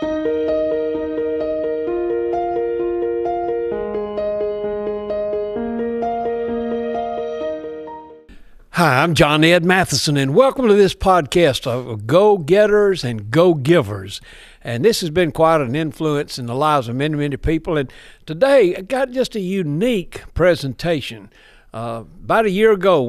Hi, I'm John Ed Mathison, and welcome to this podcast of go-getters and go-givers. And this has been quite an influence in the lives of many, many people. And today, I got just a unique presentation. About a year ago,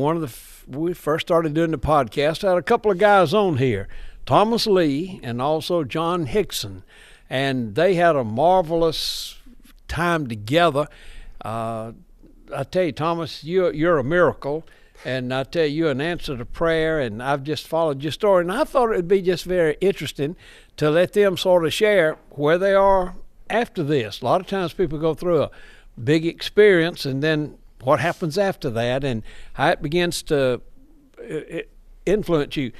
we first started doing the podcast, I had a couple of guys on here, Thomas Lee and also John Hixon. And they had a marvelous time together. I tell you, Thomas, you're a miracle. And I tell you, an answer to prayer, and I've just followed your story. And I thought it would be just very interesting to let them sort of share where they are after this. A lot of times people go through a big experience, and then what happens after that, and how it begins to influence you.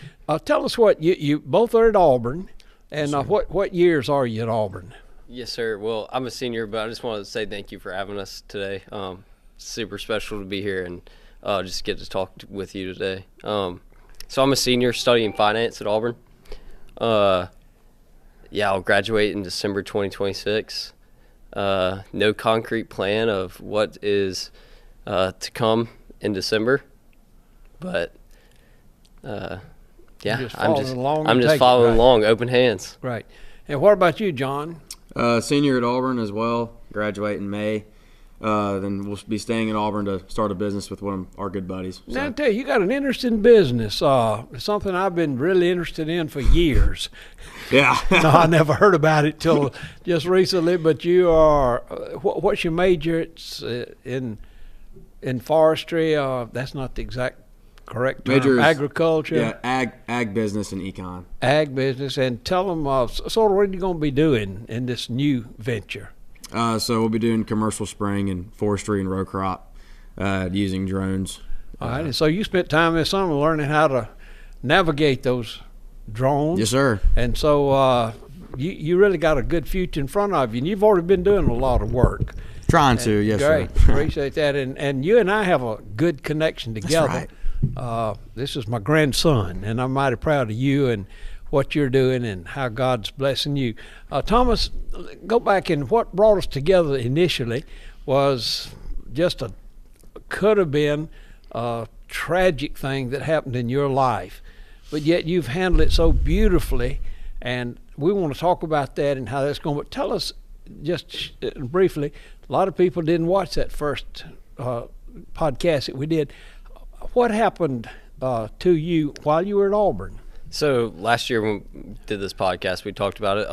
Tell us what, you both are at Auburn, and what years are you at Auburn? Yes, sir. Well, I'm a senior, but I just wanted to say thank you for having us today. Super special to be here and just get to talk with you today. So I'm a senior studying finance at Auburn. I'll graduate in December 2026. No concrete plan of what is to come in December, but I'm just following along, open hands. Right. And what about you, John? Senior at Auburn as well. Graduate in May. Then we'll be staying in Auburn to start a business with one of our good buddies. Now, I tell you, you got an interesting business, something I've been really interested in for years. Yeah. No, I never heard about it till just recently, but you are, what's your major? It's in forestry. That's not the exact correct term. Major is, agriculture. Yeah, ag business and econ. Ag business. And tell them sort of what you're going to be doing in this new venture. So we'll be doing commercial spraying and forestry and row crop using drones. All right. And so you spent time this summer learning how to navigate those drones. Yes, sir. And so you really got a good future in front of you, and you've already been doing a lot of work. Trying to, yes, great. sir. Appreciate that. And you and I have a good connection together. That's right. This is my grandson, and I'm mighty proud of you and what you're doing and how God's blessing you. Thomas, go back, and what brought us together initially was just could have been a tragic thing that happened in your life, but yet you've handled it so beautifully, and we want to talk about that and how that's going. But tell us just briefly, a lot of people didn't watch that first podcast that we did. What happened to you while you were at Auburn? So last year when we did this podcast, we talked about it,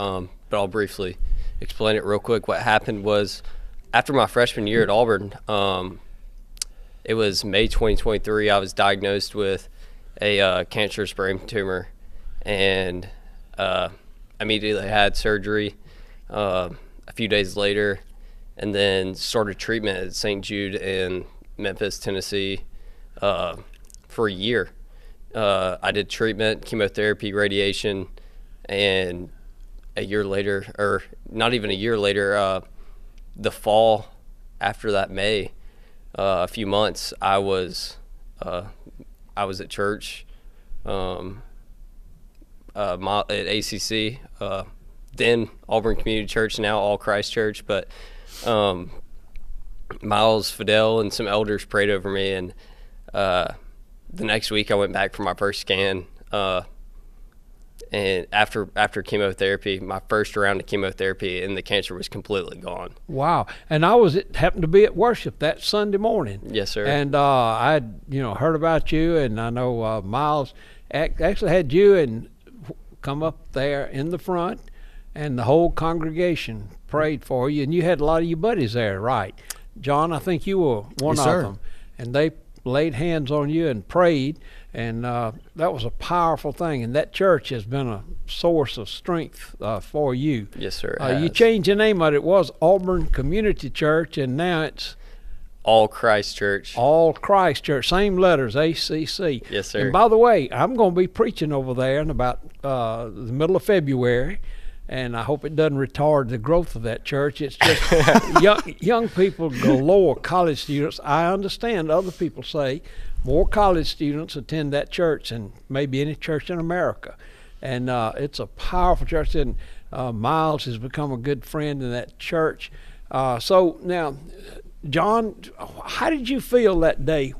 but I'll briefly explain it real quick. What happened was after my freshman year at Auburn, it was May 2023, I was diagnosed with a cancerous brain tumor, and immediately had surgery a few days later, and then started treatment at St. Jude in Memphis, Tennessee for a year. I did treatment, chemotherapy, radiation, and a year later, or not even a year later, the fall after that May, a few months, I was at church, at ACC, then Auburn Community Church, now All Christ Church, but Miles, Fidel, and some elders prayed over me, and the next week I went back for my first scan, and after chemotherapy, my first round of chemotherapy, and the cancer was completely gone. Wow. And happened to be at worship that Sunday morning. Yes, sir. And I heard about you, and I know Miles actually had you and come up there in the front, and the whole congregation prayed for you, and you had a lot of your buddies there, right? John, I think you were one yes, of sir. them. And they laid hands on you and prayed, and that was a powerful thing, and that church has been a source of strength for you. Yes, sir. You changed the name of it. It was Auburn Community Church, and now it's All Christ Church. All Christ Church, same letters, ACC. Yes, sir. And by the way, I'm going to be preaching over there in about the middle of February, and I hope it doesn't retard the growth of that church. It's just young people galore, college students. I understand other people say more college students attend that church than maybe any church in America. and it's a powerful church. And Miles has become a good friend in that church. So now, John, how did you feel that day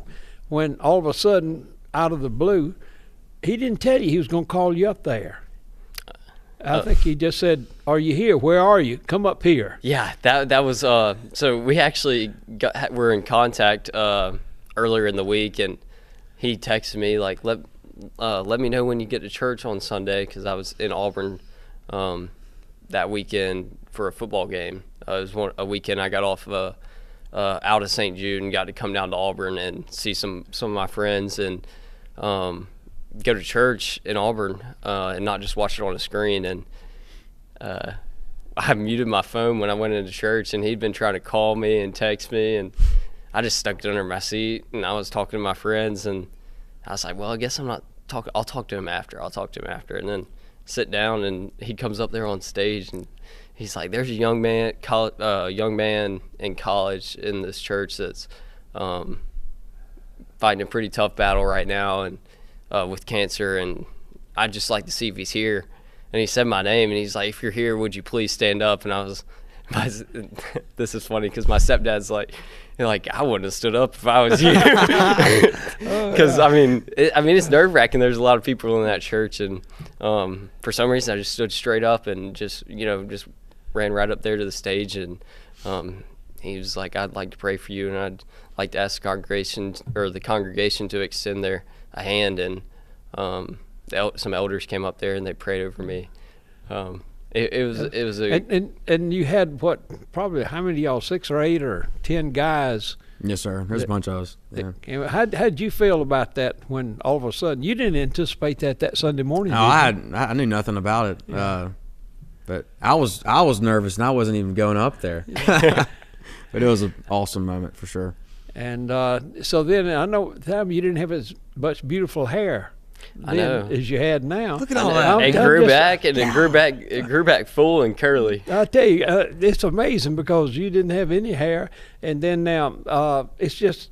when all of a sudden, out of the blue, he didn't tell you he was going to call you up there? I think he just said, "Are you here? Where are you? Come up here." Yeah, that was so we actually were in contact earlier in the week, and he texted me like, let me know when you get to church on Sunday, because I was in Auburn that weekend for a football game. It was a weekend I got off out of St. Jude and got to come down to Auburn and see some of my friends and go to church in Auburn and not just watch it on a screen. And I muted my phone when I went into church, and he'd been trying to call me and text me, and I just stuck it under my seat, and I was talking to my friends, and I was like, well, I guess I'm not talking. I'll talk to him after. And then sit down, and he comes up there on stage, and he's like, there's a young man in college in this church that's fighting a pretty tough battle right now, and with cancer, and I'd just like to see if he's here. And he said my name, and he's like, if you're here, would you please stand up? And I was, this is funny because my stepdad's like, I wouldn't have stood up if I was you. Because I mean, it's nerve wracking. There's a lot of people in that church, and for some reason I just stood straight up and just ran right up there to the stage, and he was like, I'd like to pray for you, and I'd like to ask the congregation to extend a hand, and some elders came up there and they prayed over me. It was and you had probably how many of y'all, 6 or 8 or 10 guys? Yes, sir. There's a bunch of us. Yeah. How'd you feel about that when all of a sudden you didn't anticipate that Sunday morning? No, I knew nothing about it. Yeah. But I was nervous, and I wasn't even going up there. Yeah. But it was an awesome moment for sure. And so then I know at the time you didn't have as much beautiful hair as you had now. Look at all that. It grew back, and it grew back full and curly. I tell you, it's amazing because you didn't have any hair, and then now it's just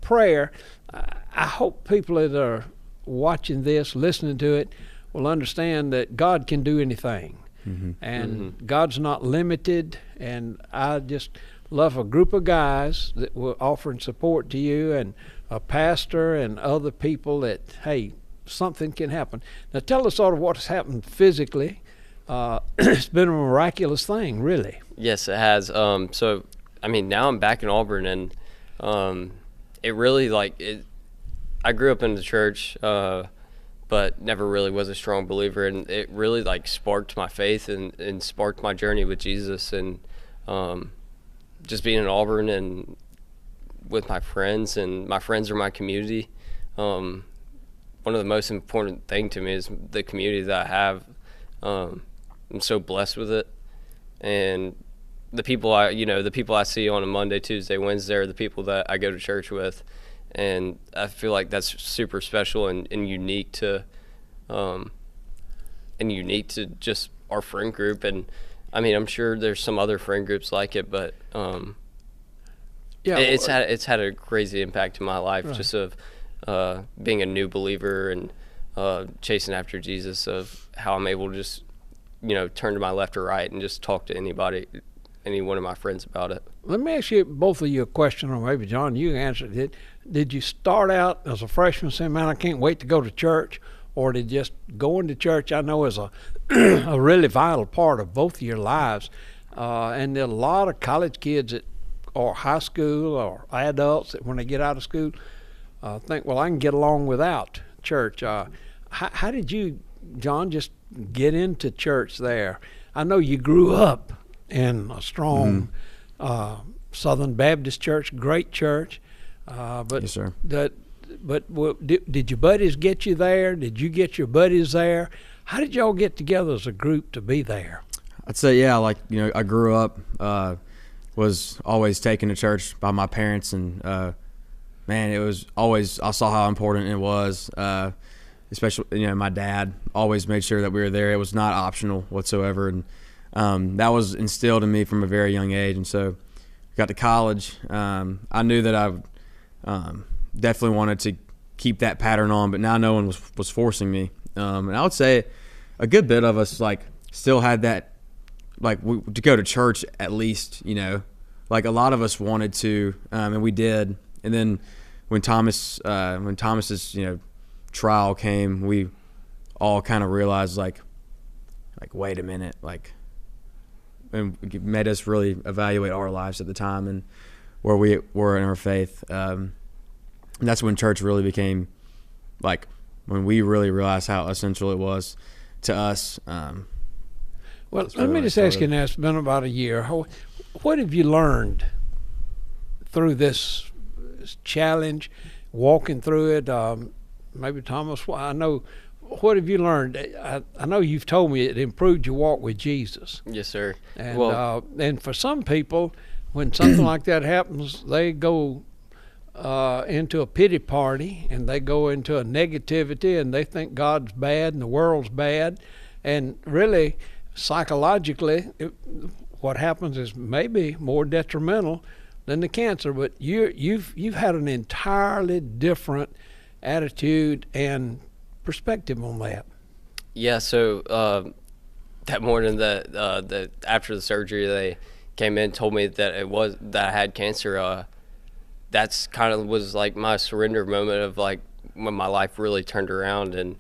prayer. I hope people that are watching this, listening to it, will understand that God can do anything. Mm-hmm. And God's not limited, and I just love a group of guys that were offering support to you, and a pastor and other people that, hey, something can happen. Now tell us sort of what's happened physically. It's been a miraculous thing, really. Yes, it has. So I mean, now I'm back in Auburn, and it really I grew up in the church, but never really was a strong believer, and it really sparked my faith and sparked my journey with Jesus, and just being in Auburn and with my friends, and my friends are my community. One of the most important thing to me is the community that I have. I'm so blessed with it, and the people I see on a Monday, Tuesday, Wednesday are the people that I go to church with. And I feel like that's super special and unique to just our friend group. And I mean, I'm sure there's some other friend groups like it, but it's had a crazy impact in my life, right. Just of being a new believer and chasing after Jesus, of how I'm able to just turn to my left or right and just talk to any one of my friends about it. Let me ask you, both of you, a question, or maybe John, you answered it. Did you start out as a freshman saying, man, I can't wait to go to church? Or did just going to church, I know, is a really vital part of both of your lives. And there are a lot of college kids or high school or adults that when they get out of school think, well, I can get along without church. How did you, John, just get into church there? I know you grew up in a strong Southern Baptist church, great church. But yes, sir. Did your buddies get you there? Did you get your buddies there? How did y'all get together as a group to be there? I'd say, yeah, I grew up, was always taken to church by my parents, and man, it was always, I saw how important it was. Especially, my dad always made sure that we were there. It was not optional whatsoever, and that was instilled in me from a very young age. And so, got to college. I knew that I definitely wanted to keep that pattern on, but now no one was forcing me. And I would say a good bit of us like still had that, like to go to church at least, like a lot of us wanted to, and we did. And then when Thomas's trial came, we all kind of realized like wait a minute, and it made us really evaluate our lives at the time and where we were in our faith. And that's when church really became like when we really realized how essential it was to us. Well, let me just ask you now, it's been about a year. What have you learned through this challenge, walking through it? Maybe Thomas, what have you learned? I know you've told me it improved your walk with Jesus. Yes, sir. And, and for some people, when something like that happens, they go into a pity party and they go into a negativity and they think God's bad and the world's bad. And really, psychologically, what happens is maybe more detrimental than the cancer. But you've had an entirely different attitude and perspective on that. Yeah. So that morning, that after the surgery, they came in and told me that I had cancer. That's kind of was like my surrender moment of like when my life really turned around, and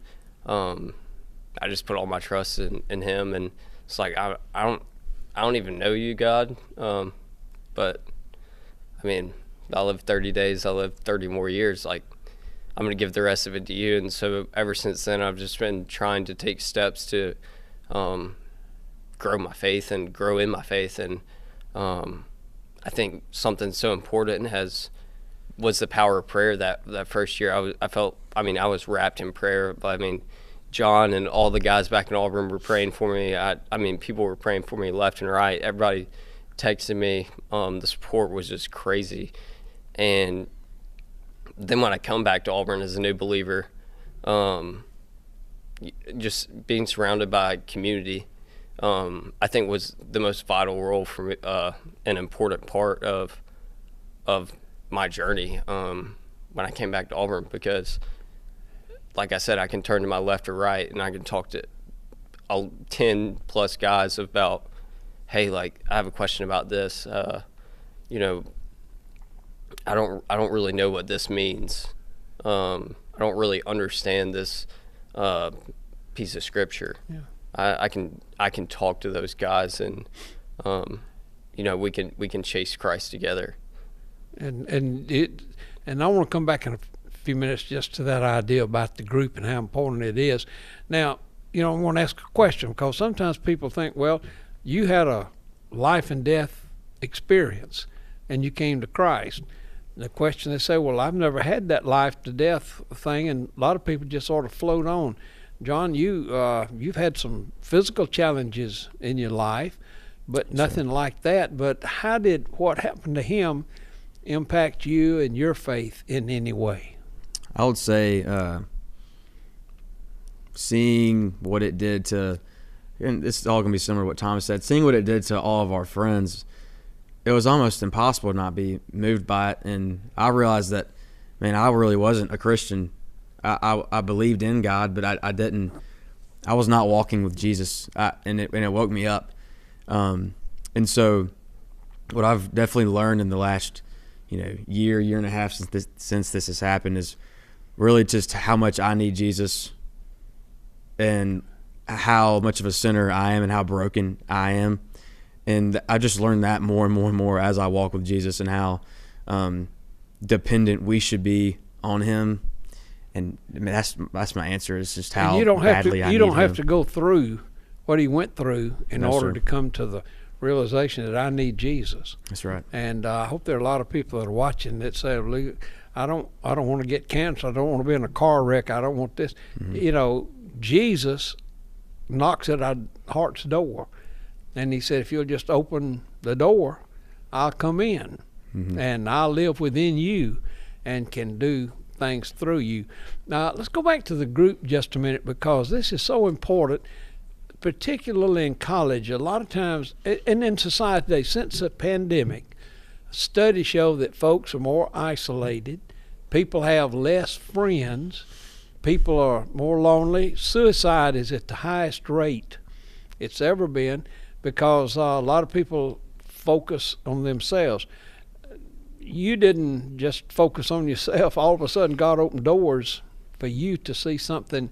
I just put all my trust in Him, and it's like I don't even know you, God, but I mean, I live 30 days, I live 30 more years. Like I'm gonna give the rest of it to you, and so ever since then, I've just been trying to take steps to grow my faith and grow in my faith, and I think something so important was the power of prayer. That first year, I was wrapped in prayer. But John and all the guys back in Auburn were praying for me. People were praying for me left and right. Everybody texted me. The support was just crazy. And then when I come back to Auburn as a new believer, just being surrounded by community, I think was the most vital role for me, an important part of my journey when I came back to Auburn, because like I said, I can turn to my left or right and I can talk to 10 plus guys about, hey, like I have a question about this. I don't really know what this means. I don't really understand this piece of scripture. Yeah. I can talk to those guys, and we can chase Christ together. And I want to come back in a few minutes just to that idea about the group and how important it is. Now, I want to ask a question, because sometimes people think, well, you had a life and death experience and you came to Christ. And the question, they say, well, I've never had that life to death thing, and a lot of people just sort of float on. John, you've had some physical challenges in your life, but nothing like that. But how did what happened to him impact you and your faith in any way? I would say seeing what it did to, and this is all going to be similar to what Thomas said, seeing what it did to all of our friends, it was almost impossible to not be moved by it. And I realized that, man, I really wasn't a Christian. I believed in God, but I was not walking with Jesus, and it woke me up. And so what I've definitely learned in the last year and a half since this has happened is really just how much I need Jesus, and how much of a sinner I am and how broken I am. And I just learned that more and more and more as I walk with Jesus, and how dependent we should be on Him. And that's my answer, is just how badly I need Him. You don't have to go through what He went through in order to come to the realization that I need Jesus. That's right. And I hope there are a lot of people that are watching that say, I don't want to get cancer. I don't want to be in a car wreck. I don't want this. Mm-hmm. Jesus knocks at our heart's door, and He said, if you'll just open the door, I'll come in, mm-hmm. and I'll live within you and can do things through you. Now, let's go back to the group just a minute, because this is so important, particularly in college. A lot of times, and in society today, since the pandemic, studies show that folks are more isolated. People have less friends. people are more lonely. Suicide is at the highest rate it's ever been because a lot of people focus on themselves. You didn't just focus on yourself. All of a sudden, God opened doors for you to see something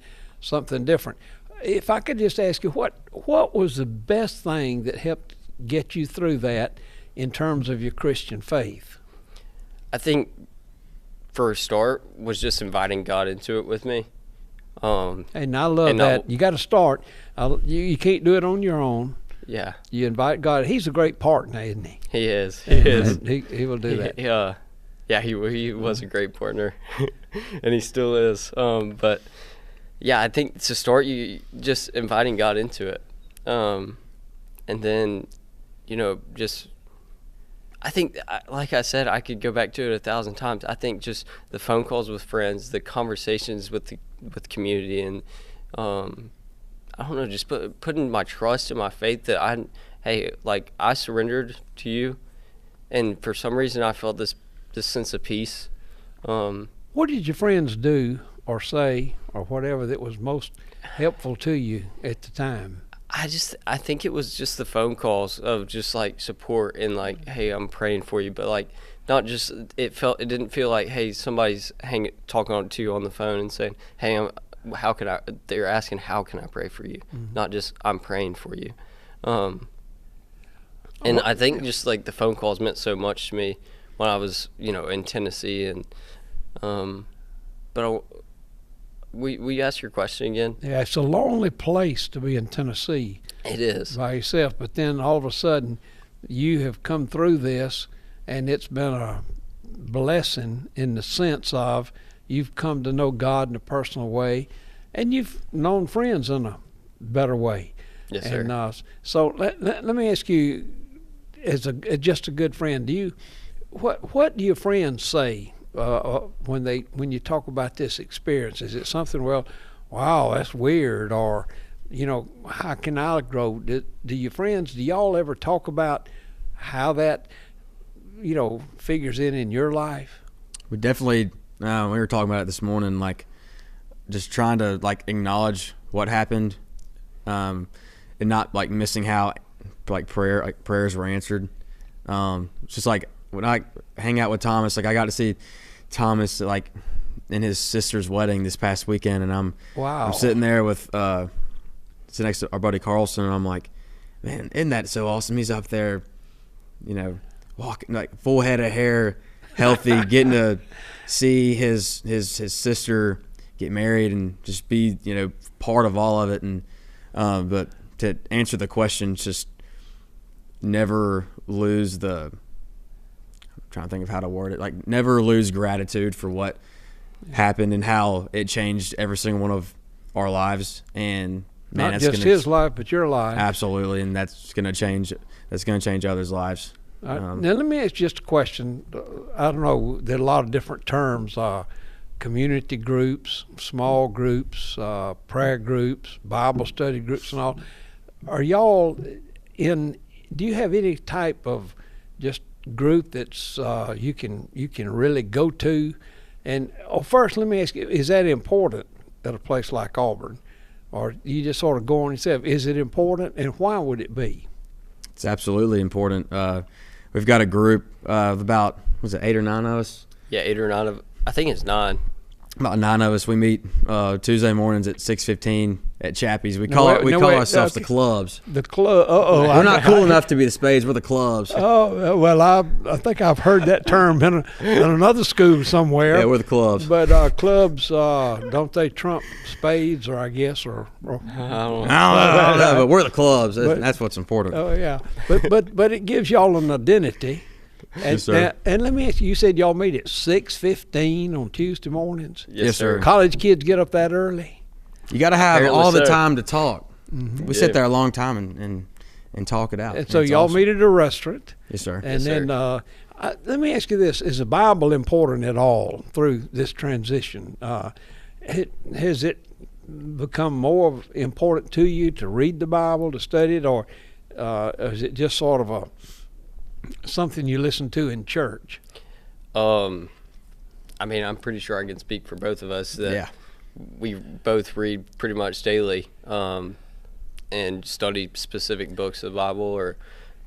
different. If I could just ask you, what was the best thing that helped get you through that in terms of your Christian faith? I think for a start was just inviting God into it with me. And I love that. You got to start. You can't do it on your own. Yeah. You invite God. He's a great partner, isn't he? He is. He is. He will do that. Yeah, he was a great partner, and he still is. But yeah, I think to start, you just inviting God into it, and then, just. I think, like I said, I could go back to it 1,000 times. I think just the phone calls with friends, the conversations with the community, and I don't know, just putting my trust and my faith that I surrendered to you, and for some reason I felt this sense of peace. What did your friends do or say or whatever that was most helpful to you at the time? I think it was just the phone calls of just like support and like, hey, I'm praying for you, but like not just it didn't feel like, hey, somebody's talking to you on the phone and saying, hey, they're asking how can I pray for you, not just I'm praying for you. And I think just like the phone calls meant so much to me when I was in Tennessee, and but we asked your question again. Yeah, it's a lonely place to be in Tennessee. It is. By yourself, but then all of a sudden you have come through this, and it's been a blessing in the sense of you've come to know God in a personal way, and you've known friends in a better way. Yes, sir. And so let me ask you, as just a good friend, what do your friends say when you talk about this experience? Is it something, well, wow, that's weird, or how can I grow? Do y'all ever talk about how that figures in your life? We definitely we were talking about it this morning, like just trying to like acknowledge what happened, and not like missing how like prayers were answered. It's just like when I hang out with Thomas, like I got to see Thomas like in his sister's wedding this past weekend, and I'm sitting there with sitting next to our buddy Carlson, and I'm like, man, isn't that so awesome? He's up there, walking like full head of hair, healthy, getting to see his sister get married and just be part of all of it. And but to answer the question, just never lose I'm trying to think of how to word it, like never lose gratitude for what happened and how it changed every single one of our lives. And man, not just his life, but your life. Absolutely, and that's going to change others' lives. Now let me ask just a question. I don't know, there are a lot of different terms, community groups, small groups, prayer groups, Bible study groups and all. Are y'all do you have any type of just group that's you can really go to? And first let me ask you, is that important at a place like Auburn? Or you just sort of go on yourself? Is it important, and why would it be? It's absolutely important. We've got a group of about, was it 8 or 9 of us? Yeah, 8 or 9 of, I think it's 9. About 9 of us. We meet Tuesday mornings at 6:15 at Chappie's. We call ourselves the Clubs. The club. We're not cool enough to be the Spades. We're the Clubs. Oh well, I think I've heard that term in another school somewhere. Yeah, we're the Clubs. But clubs, don't they trump Spades, or I guess, or I don't know, but we're the Clubs. That's what's important. Oh yeah, but it gives y'all an identity. And, yes, sir. And let me ask you, you said y'all meet at 6:15 on Tuesday mornings? Yes, sir. College kids get up that early? You got to have Apparently all the so. time to talk. Mm-hmm. We sit there a long time and talk it out. And so y'all meet at a restaurant? Yes, sir. And yes, then let me ask you this. Is the Bible important at all through this transition? Has it become more important to you to read the Bible, to study it, or is it just sort of something you listen to in church? I mean, I'm pretty sure I can speak for both of us that we both read pretty much daily, and study specific books of the Bible, or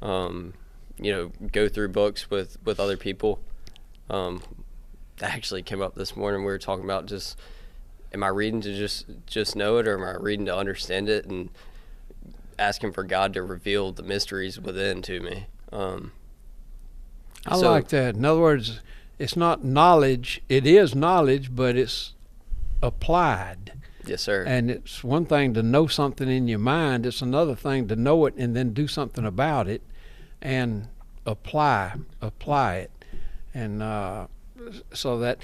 go through books with other people. That actually came up this morning. We were talking about just, am I reading to just know it, or am I reading to understand it, and asking for God to reveal the mysteries within to me. I like that. In other words, it's not knowledge. It is knowledge, but it's applied. Yes, sir. And it's one thing to know something in your mind. It's another thing to know it and then do something about it and apply it. And so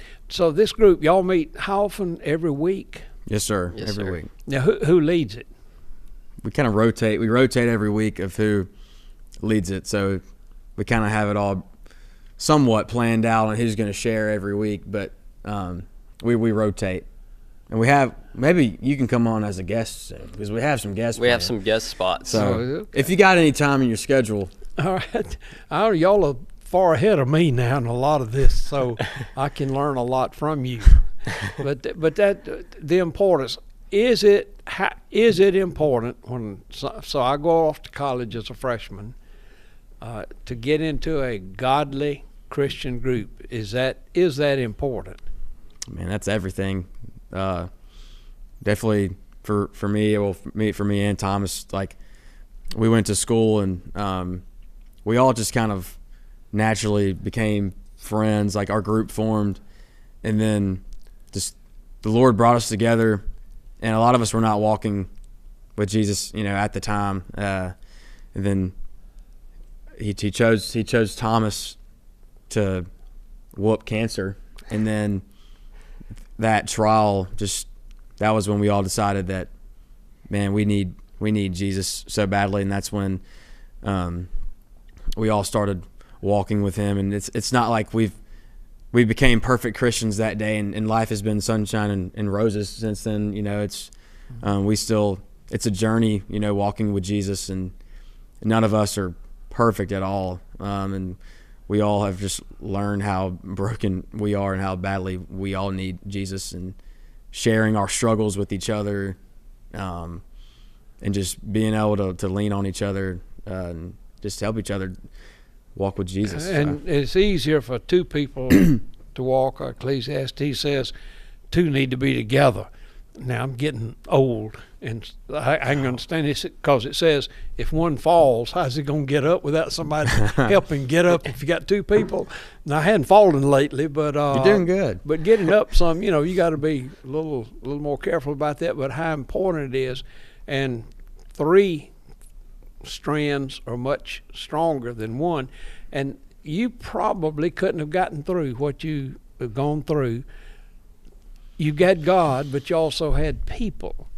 this group, y'all meet how often? Every week? Yes, sir. Yes, every sir. week. Now, who leads it? We kind of rotate. We rotate every week of who leads it. So we kind of have it all somewhat planned out on who's going to share every week. But we rotate. And we have, maybe you can come on as a guest, because we have some guests. We have some guest spots. So okay. If you got any time in your schedule. All right. Y'all are far ahead of me now in a lot of this, so I can learn a lot from you. But that the importance, is it important when, so I go off to college as a freshman, to get into a godly Christian group? Is that important? Man, that's everything. Definitely for me, for me and Thomas, like, we went to school and we all just kind of naturally became friends. Like, our group formed, and then just the Lord brought us together, and a lot of us were not walking with Jesus, at the time. And then he chose Thomas to whoop cancer, and then that trial, that was when we all decided that, man, we need Jesus so badly. And that's when we all started walking with him. And it's not like we became perfect Christians that day, and life has been sunshine and roses since then. It's it's a journey, walking with Jesus, and none of us are perfect at all. And we all have just learned how broken we are and how badly we all need Jesus, and sharing our struggles with each other, and just being able to lean on each other, and just help each other walk with Jesus. And it's easier for two people to walk. Ecclesiastes says two need to be together. Now, I'm getting old, and I can understand this because it says if one falls, how's he going to get up without somebody helping get up if you got two people? Now, I hadn't fallen lately, but you're doing good. But getting up some, you got to be a little more careful about that, but how important it is. And three strands are much stronger than one, and you probably couldn't have gotten through what you have gone through. You got God, but you also had people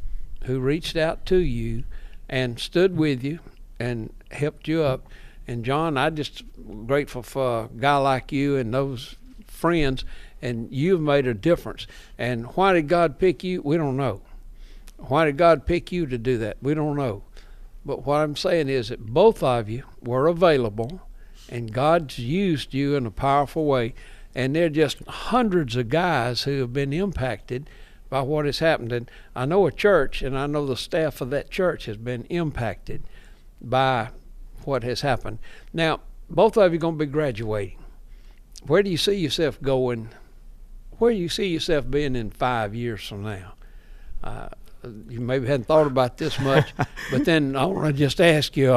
who reached out to you and stood with you and helped you up. And John, I just grateful for a guy like you and those friends, and you've made a difference. And why did God pick you? We don't know. Why did God pick you to do that? We don't know. But what I'm saying is that both of you were available, and God's used you in a powerful way. And there are just hundreds of guys who have been impacted by what has happened. And I know a church, and I know the staff of that church has been impacted by what has happened. Now, both of you are going to be graduating. Where do you see yourself going? Where do you see yourself being in 5 years from now? You maybe hadn't thought about this much, but then I want to just ask you,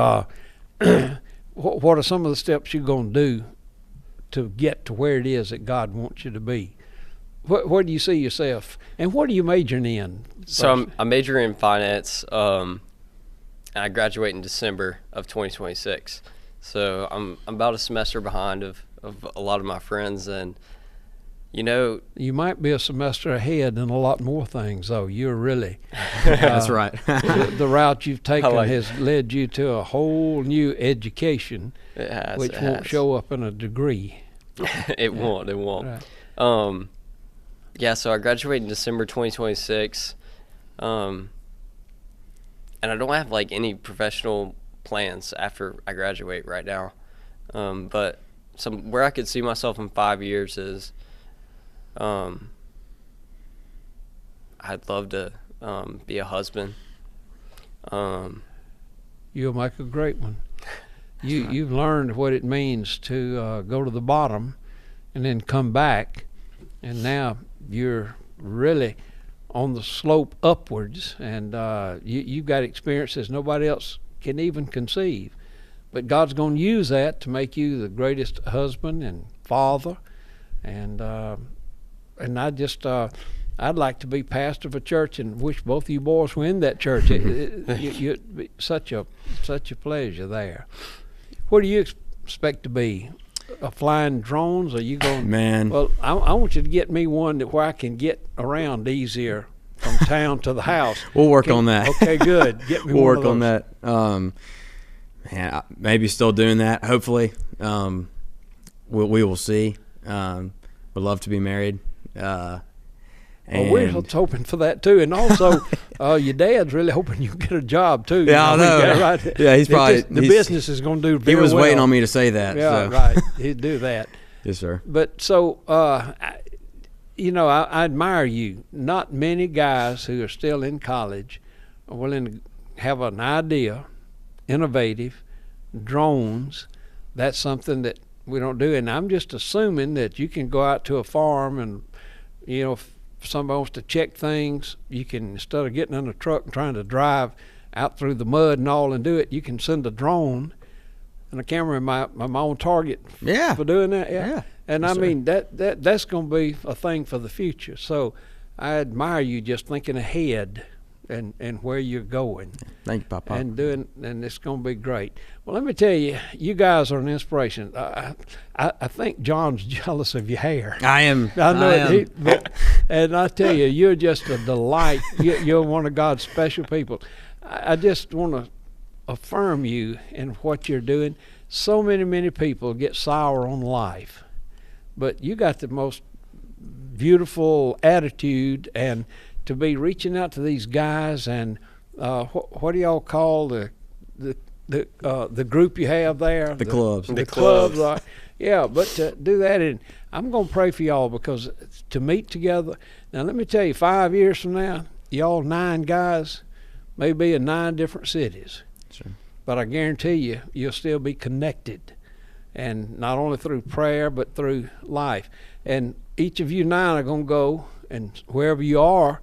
what are some of the steps you're going to do to get to where it is that God wants you to be? Where do you see yourself, and what are you majoring in? So I'm majoring in finance, and I graduate in December of 2026. So I'm about a semester behind of a lot of my friends, and you might be a semester ahead in a lot more things, though. You're really that's right. the route you've taken has led you to a whole new education, which won't show up in a degree. It won't. Right. So I graduate in December 2026, and I don't have any professional plans after I graduate right now. But where I could see myself in 5 years is, I'd love to be a husband. You'll make a great one. You've learned what it means to go to the bottom and then come back, and now you're really on the slope upwards, and you've got experiences nobody else can even conceive. But God's going to use that to make you the greatest husband and father, and I just I'd like to be pastor of a church and wish both of you boys were in that church. You'd be such a pleasure there. What do you expect to be? Flying drones? Are you going? Man. Well, I want you to get me one where I can get around easier from town to the house. We'll work on that. Okay, good. Get me we'll one work of those. on that. Man, maybe still doing that. Hopefully, we will see. Would love to be married. Well, we're hoping for that too, and also your dad's really hoping you get a job too. Yeah, I know. Right? Yeah, he's probably the business is going to do very well. He was waiting on me to say that. Yeah, so. right. He'd do that. Yes, sir. But so, I admire you. Not many guys who are still in college are willing to have an idea, innovative, drones. That's something that we don't do. And I'm just assuming that you can go out to a farm and, if somebody wants to check things, you can, instead of getting in a truck and trying to drive out through the mud and all and do it, you can send a drone and a camera in my own target for doing that. Yeah. And Yes, I mean, that's going to be a thing for the future. So I admire you just thinking ahead and where you're going. Thank you, Papa. And it's going to be great. Well, let me tell you, you guys are an inspiration. I think John's jealous of your hair. I am. I know and I tell you, you're just a delight. You're one of God's special people. I just want to affirm you in what you're doing. So many people get sour on life, but you got the most beautiful attitude, and to be reaching out to these guys, and what do y'all call the group you have there? The clubs. The clubs. Yeah, but to do that, and I'm going to pray for y'all, because to meet together. Now, let me tell you, 5 years from now, y'all 9 guys may be in 9 different cities. Sure. But I guarantee you, you'll still be connected, and not only through prayer, but through life. And each of you 9 are going to go, and wherever you are,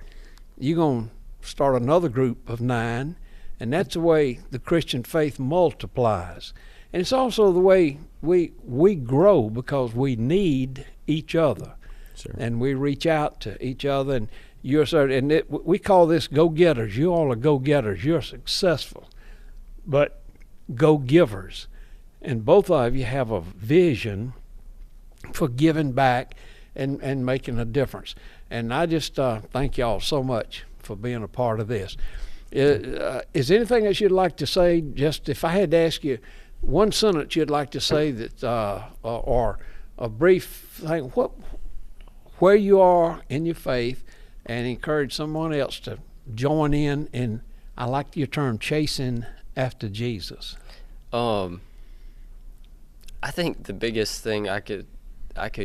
you're going to start another group of 9, and that's the way the Christian faith multiplies. And it's also the way we grow, because we need each other. Sure. And we reach out to each other, and we call this go-getters. You all are go-getters. You're successful, but go-givers. And both of you have a vision for giving back and making a difference. And I just thank y'all so much for being a part of this. Is there anything else you'd like to say? Just if I had to ask you one sentence you'd like to say, that or a brief thing, where you are in your faith, and encourage someone else to join in, I like your term, chasing after Jesus. I think the biggest thing I could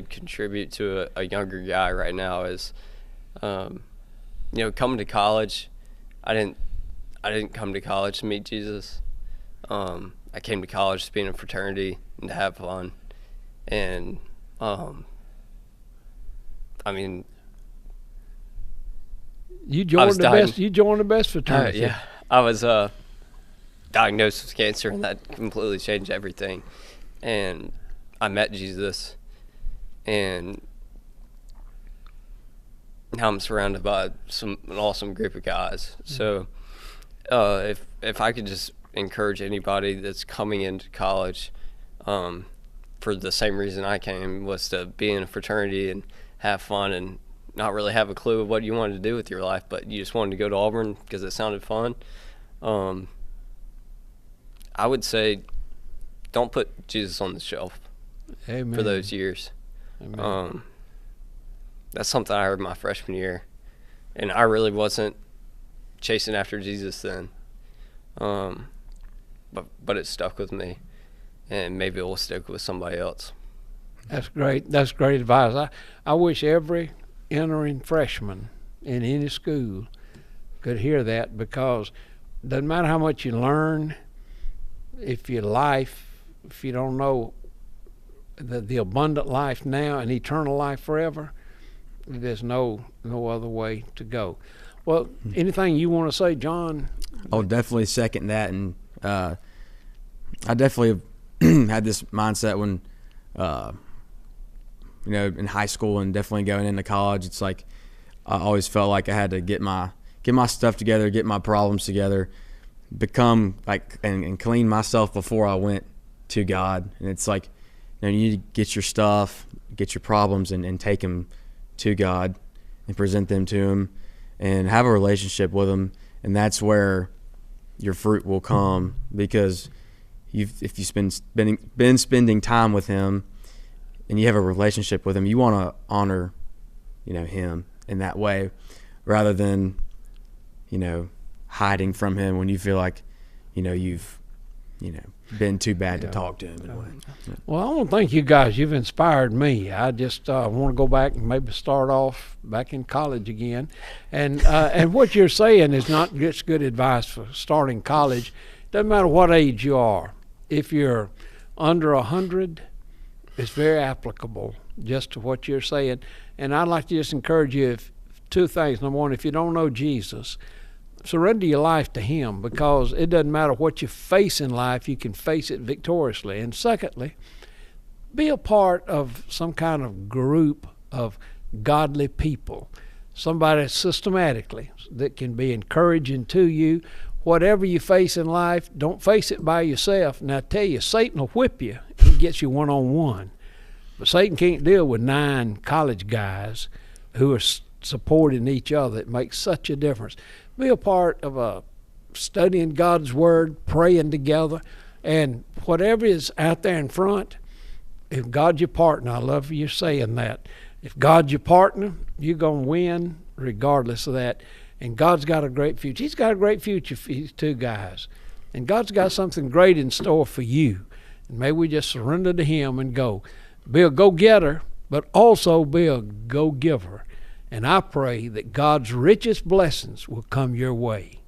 contribute to a younger guy right now is, coming to college. I didn't come to college to meet Jesus. I came to college to be in a fraternity and to have fun. And you joined the best fraternity. Yeah, I was diagnosed with cancer, and that completely changed everything. And I met Jesus, and now I'm surrounded by an awesome group of guys. So if I could just encourage anybody that's coming into college, for the same reason I came, was to be in a fraternity and have fun and not really have a clue of what you wanted to do with your life, but you just wanted to go to Auburn because it sounded fun. I would say, don't put Jesus on the shelf. Amen. For those years. Amen. That's something I heard my freshman year, and I really wasn't chasing after Jesus then. But it stuck with me, and maybe it will stick with somebody else. That's great. That's great advice. I wish every entering freshman in any school could hear that, because it doesn't matter how much you learn, if you don't know the abundant life now and eternal life forever, there's no other way to go. Well, anything you want to say, John? I'll definitely second that, and I definitely had this mindset when, in high school and definitely going into college. It's like I always felt like I had to get my stuff together, get my problems together, become like and clean myself before I went to God. And it's like, you need to get your stuff, get your problems, and take them to God and present them to Him and have a relationship with Him. And that's where your fruit will come, because if you've been spending time with Him and you have a relationship with Him, you want to honor, Him in that way, rather than, hiding from Him when you feel like, you've, been too bad to talk to Him in a way. Well, I want to thank you guys. You've inspired me. I just want to go back and maybe start off back in college again. And what you're saying is not just good advice for starting college. Doesn't matter what age you are. If you're under 100, it's very applicable just to what you're saying. And I'd like to just encourage you, two things. Number one, if you don't know Jesus, surrender your life to Him, because it doesn't matter what you face in life, you can face it victoriously. And secondly, be a part of some kind of group of godly people, somebody systematically that can be encouraging to you. Whatever you face in life, don't face it by yourself. Now I tell you, Satan will whip you. He gets you one-on-one. But Satan can't deal with 9 college guys who are supporting each other. It makes such a difference. Be a part of studying God's Word, praying together, and whatever is out there in front, if God's your partner, I love you saying that. If God's your partner, you're going to win regardless of that. And God's got a great future. He's got a great future for these 2 guys. And God's got something great in store for you. And may we just surrender to Him and go. Be a go-getter, but also be a go-giver. And I pray that God's richest blessings will come your way.